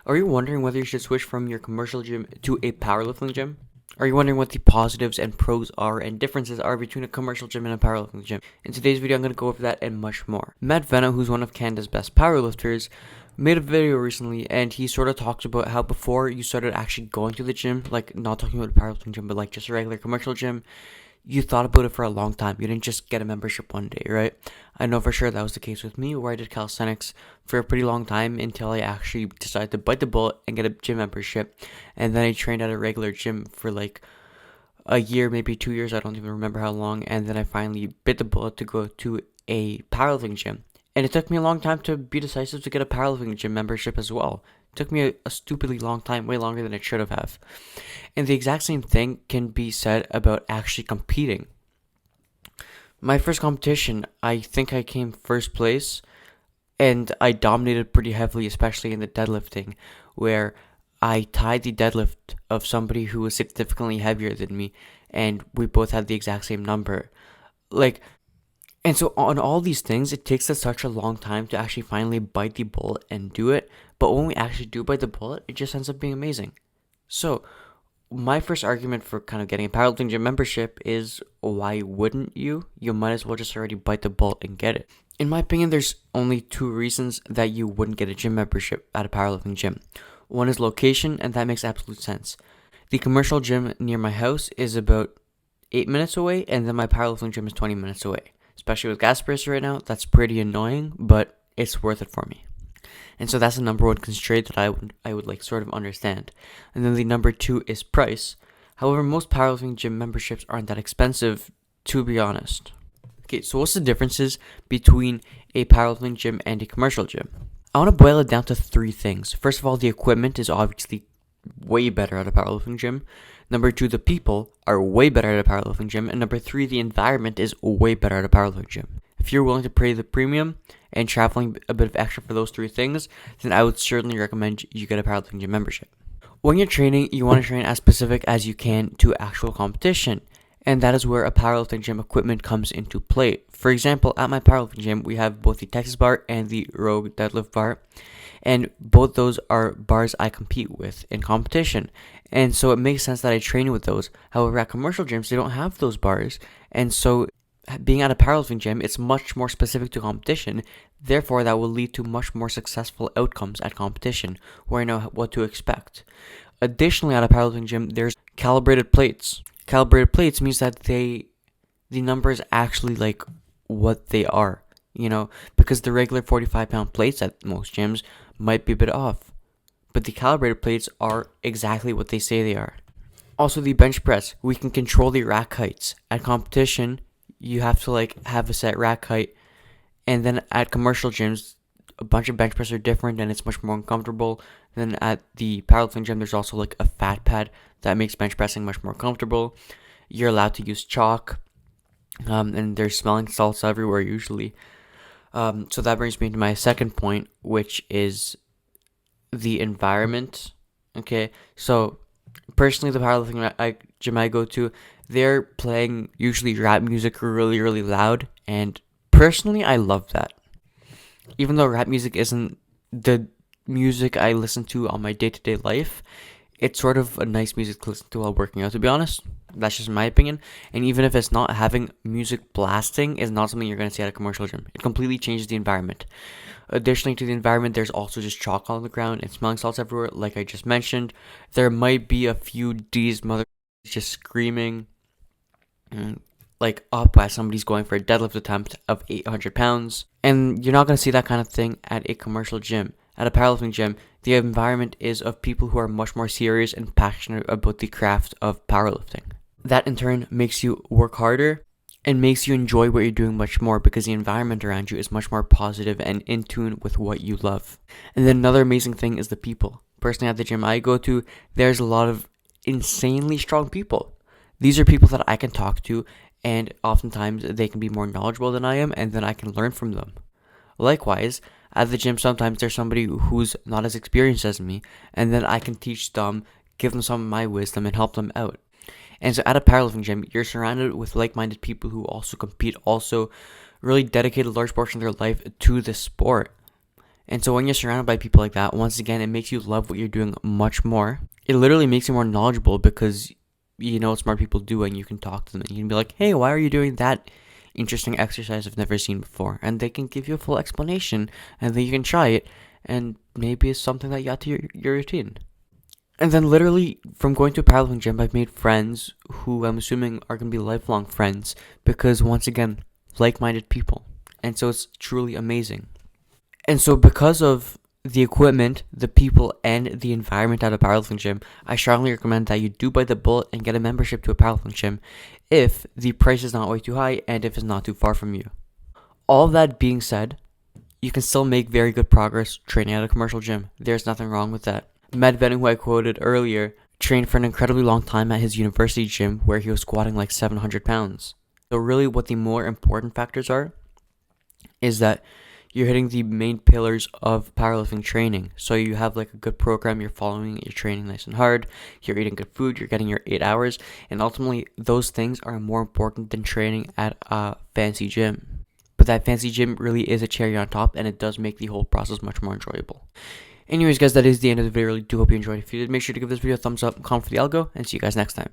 Are you wondering whether you should switch from your commercial gym to a powerlifting gym? Are you wondering what the positives and pros are and differences are between a commercial gym and a powerlifting gym? In today's video, I'm going to go over that and much more. Matt Venna, who's one of Canada's best powerlifters, made a video recently and he sort of talked about how before you started actually going to the gym, like not talking about a powerlifting gym, but like just a regular commercial gym, you thought about it for a long time. You didn't just get a membership one day, right? I know for sure that was the case with me, where I did calisthenics for a pretty long time until I actually decided to bite the bullet and get a gym membership. And then I trained at a regular gym for like a year, maybe 2 years, I don't even remember how long. And then I finally bit the bullet to go to a powerlifting gym. And it took me a long time to be decisive to get a powerlifting gym membership as well. It took me a stupidly long time, way longer than it should have. And the exact same thing can be said about actually competing. My first competition, I think I came first place, and I dominated pretty heavily, especially in the deadlifting, where I tied the deadlift of somebody who was significantly heavier than me, and we both had the exact same number. Like, and so on all these things, it takes us such a long time to actually finally bite the bullet and do it. But when we actually do bite the bullet, it just ends up being amazing. So my first argument for kind of getting a powerlifting gym membership is, why wouldn't you? You might as well just already bite the bullet and get it. In my opinion, there's only two reasons that you wouldn't get a gym membership at a powerlifting gym. One is location, and that makes absolute sense. The commercial gym near my house is about 8 minutes away, and then my powerlifting gym is 20 minutes away. Especially with gas prices right now, that's pretty annoying, but it's worth it for me. And so that's the number one constraint that I would like sort of understand. And then the number two is price. However, most powerlifting gym memberships aren't that expensive, to be honest. Okay, so what's the differences between a powerlifting gym and a commercial gym? I want to boil it down to three things. First of all, the equipment is obviously way better at a powerlifting gym. Number two, the people are way better at a powerlifting gym. And number three, the environment is way better at a powerlifting gym. If you're willing to pay the premium and traveling a bit of extra for those three things, then I would certainly recommend you get a powerlifting gym membership. When you're training, you want to train as specific as you can to actual competition. And that is where a powerlifting gym equipment comes into play. For example, at my powerlifting gym, we have both the Texas bar and the Rogue deadlift bar. And both those are bars I compete with in competition. And so it makes sense that I train with those. However, at commercial gyms, they don't have those bars. And so being at a powerlifting gym, it's much more specific to competition. Therefore, that will lead to much more successful outcomes at competition, where I know what to expect. Additionally, at a powerlifting gym, there's calibrated plates. Calibrated plates means that the numbers actually like what they are, because the regular 45-pound plates at most gyms might be a bit off, but the calibrated plates are exactly what they say they are. Also, the bench press, we can control the rack heights. At competition, you have to have a set rack height, and then at commercial gyms, a bunch of bench press are different and it's much more uncomfortable. Then at the powerlifting gym, there's also a fat pad that makes bench pressing much more comfortable. You're allowed to use chalk, and there's smelling salts everywhere usually. So that brings me to my second point, which is the environment. Okay, so personally, the powerlifting gym I go to, they're playing usually rap music really, really loud, and personally, I love that. Even though rap music isn't the music I listen to on my day-to-day life, it's sort of a nice music to listen to while working out, to be honest. That's just my opinion. And even if it's not, having music blasting is not something you're going to see at a commercial gym. It completely changes the environment. Additionally to the environment, there's also just chalk on the ground and smelling salts everywhere, like I just mentioned. There might be a few D's mother just screaming up as somebody's going for a deadlift attempt of 800 pounds. And you're not going to see that kind of thing at a commercial gym. At a powerlifting gym, the environment is of people who are much more serious and passionate about the craft of powerlifting. That in turn makes you work harder and makes you enjoy what you're doing much more, because the environment around you is much more positive and in tune with what you love. And then another amazing thing is the people. Personally, at the gym I go to, there's a lot of insanely strong people. These are people that I can talk to, and oftentimes they can be more knowledgeable than I am, and then I can learn from them. Likewise, at the gym, sometimes there's somebody who's not as experienced as me, and then I can teach them, give them some of my wisdom, and help them out. And so at a powerlifting gym, you're surrounded with like-minded people who also compete, also really dedicate a large portion of their life to the sport. And so when you're surrounded by people like that, once again, it makes you love what you're doing much more. It literally makes you more knowledgeable because you know what smart people do and you can talk to them. And you can be like, hey, why are you doing that interesting exercise I've never seen before? And they can give you a full explanation and then you can try it and maybe it's something that you add to your routine. And then literally from going to a powerlifting gym, I've made friends who I'm assuming are going to be lifelong friends because once again, like-minded people. And so it's truly amazing. And so because of the equipment, the people, and the environment at a powerlifting gym, I strongly recommend that you do bite the bullet and get a membership to a powerlifting gym if the price is not way too high and if it's not too far from you. All that being said, you can still make very good progress training at a commercial gym. There's nothing wrong with that. Matt Venning, who I quoted earlier, trained for an incredibly long time at his university gym where he was squatting like 700 pounds. So really what the more important factors are is that you're hitting the main pillars of powerlifting training. So you have like a good program, you're following it, you're training nice and hard, you're eating good food, you're getting your 8 hours, and ultimately those things are more important than training at a fancy gym. But that fancy gym really is a cherry on top, and it does make the whole process much more enjoyable. Anyways, guys, that is the end of the video. I really do hope you enjoyed. If you did, make sure to give this video a thumbs up, comment for the algo, and see you guys next time.